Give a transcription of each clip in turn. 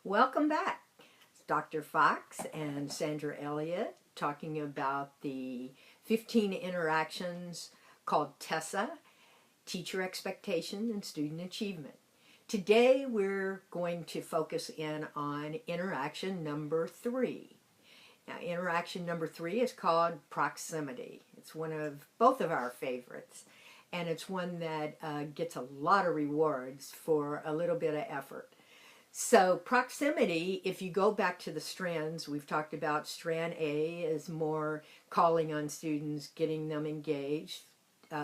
Welcome back. It's Dr. Fox and Sandra Elliott talking about the 15 interactions called TESA, Teacher Expectation and Student Achievement. Today we're going to focus in on interaction number 3. Now, interaction number 3 is called proximity. It's one of both of our favorites, and it's one that gets a lot of rewards for a little bit of effort. So proximity, if you go back to the strands, we've talked about strand A is more calling on students, getting them engaged.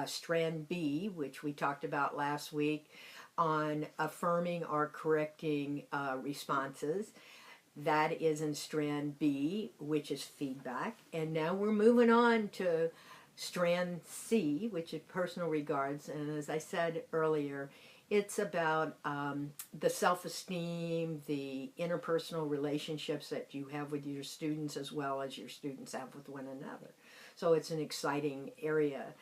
Strand B, which we talked about last week, on affirming or correcting responses. That is in strand B, which is feedback. And now we're moving on to strand C, which is personal regards. And as I said earlier, it's about the self-esteem, the interpersonal relationships that you have with your students as well as your students have with one another. So it's an exciting area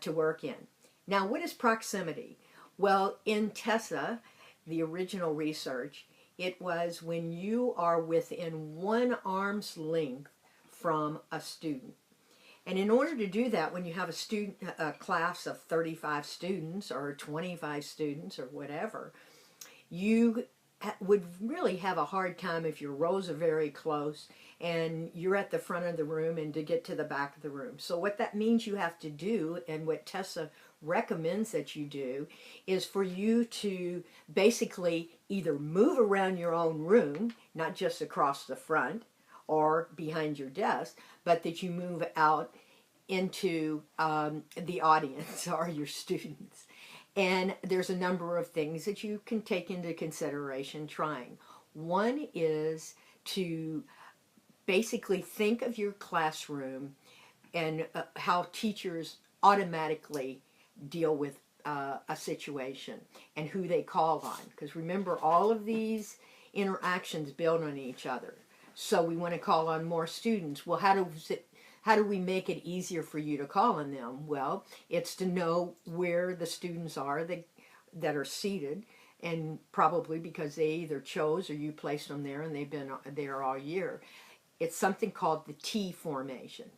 to work in. Now, what is proximity? Well, in TESA, the original research, it was when you are within 1 arm's length from a student. And in order to do that, when you have a class of 35 students or 25 students or whatever, you would really have a hard time if your rows are very close and you're at the front of the room and to get to the back of the room. So what that means you have to do, and what TESA recommends that you do, is for you to basically either move around your own room, not just across the front or behind your desk, but that you move out into the audience or your students. And there's a number of things that you can take into consideration trying. One is to basically think of your classroom and how teachers automatically deal with a situation and who they call on. Because remember, all of these interactions build on each other. So we want to call on more students. Well, how do we make it easier for you to call on them? Well, it's to know where the students are that are seated, and probably because they either chose or you placed them there and they've been there all year. It's something called the T formation.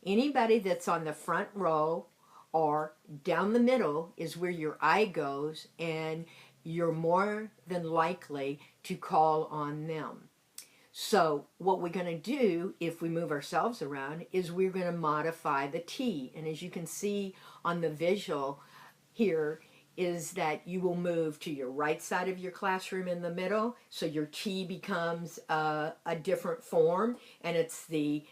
Anybody that's on the front row or down the middle is where your eye goes, and you're more than likely to call on them. So what we're going to do if we move ourselves around is we're going to modify the T. And as you can see on the visual here, is that you will move to your right side of your classroom in the middle. So your T becomes a different form, and it's the,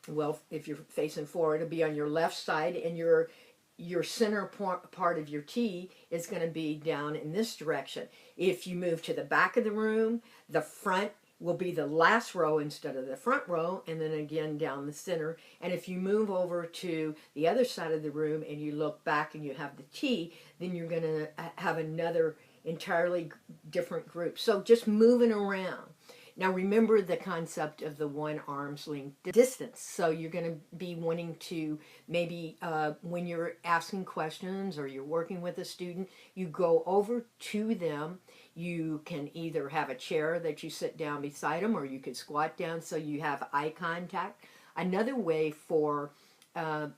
well, if you're facing forward, it'll be on your left side, and your center part of your T is going to be down in this direction. If you move to the back of the room, the front will be the last row instead of the front row, and then again down the center. And if you move over to the other side of the room and you look back and you have the T, then you're going to have another entirely different group. So just moving around. Now remember the concept of the 1 arm's length distance. So you're going to be wanting to maybe when you're asking questions or you're working with a student, you go over to them. You can either have a chair that you sit down beside them, or you could squat down so you have eye contact. Another way for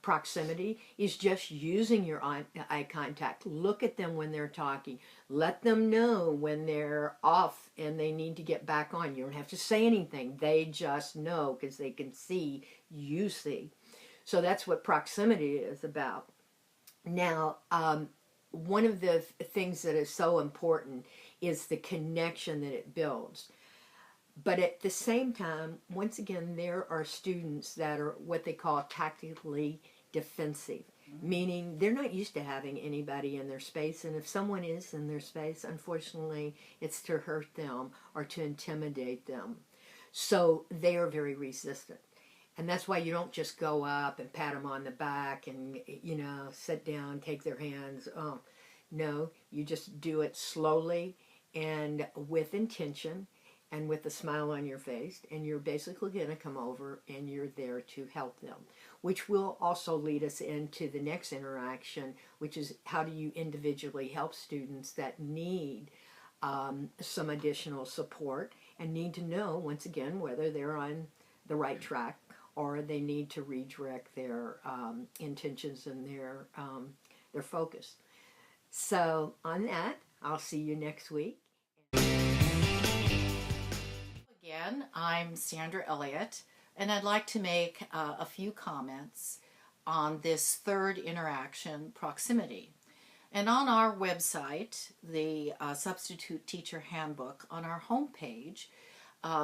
proximity is just using your eye contact. Look at them when they're talking. Let them know when they're off and they need to get back on. You don't have to say anything. They just know because they can see you see. So that's what proximity is about. Now, one of the things that is so important is the connection that it builds. But at the same time, once again, there are students that are what they call tactically defensive, meaning they're not used to having anybody in their space, and if someone is in their space, unfortunately, it's to hurt them or to intimidate them. So they are very resistant. And that's why you don't just go up and pat them on the back and, you know, sit down, take their hands. Oh, no, you just do it slowly and with intention and with a smile on your face, and you're basically going to come over and you're there to help them, which will also lead us into the next interaction, which is how do you individually help students that need some additional support and need to know, once again, whether they're on the right track or they need to redirect their intentions and their focus. So on that, I'll see you next week. Again, I'm Sandra Elliott, and I'd like to make a few comments on this third interaction, proximity. And on our website, the Substitute Teacher Handbook, on our homepage,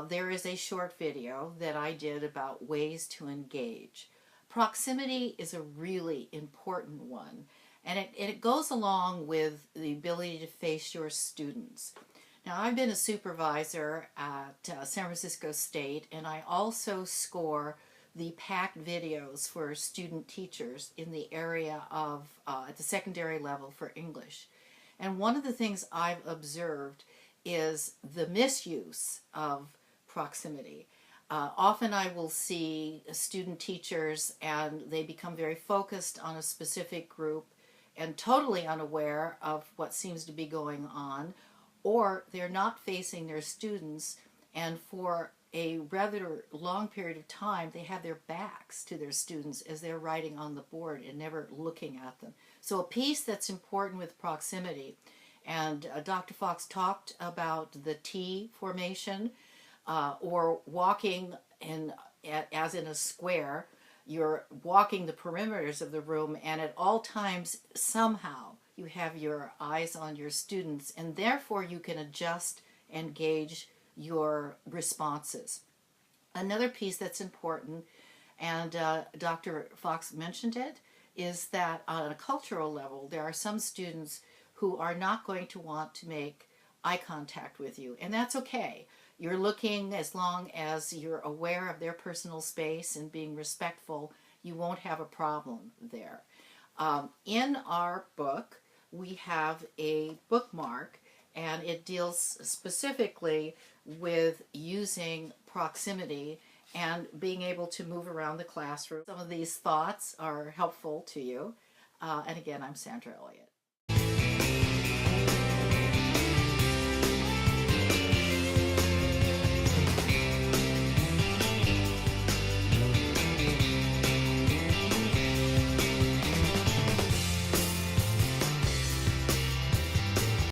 there is a short video that I did about ways to engage. Proximity is a really important one, and it goes along with the ability to face your students. Now, I've been a supervisor at San Francisco State, and I also score the packed videos for student teachers in the area of, at the secondary level for English. And one of the things I've observed is the misuse of proximity. Often I will see student teachers and they become very focused on a specific group and totally unaware of what seems to be going on, or they're not facing their students, and for a rather long period of time they have their backs to their students as they're writing on the board and never looking at them. So a piece that's important with proximity, and Dr. Fox talked about the T formation, or walking as in a square. You're walking the perimeters of the room, and at all times somehow you have your eyes on your students, and therefore you can adjust and gauge your responses. Another piece that's important, and Dr. Fox mentioned it, is that on a cultural level there are some students who are not going to want to make eye contact with you, and that's okay. You're looking, as long as you're aware of their personal space and being respectful, you won't have a problem there. In our book, we have a bookmark, and it deals specifically with using proximity and being able to move around the classroom. Some of these thoughts are helpful to you. And again, I'm Sandra Elliott.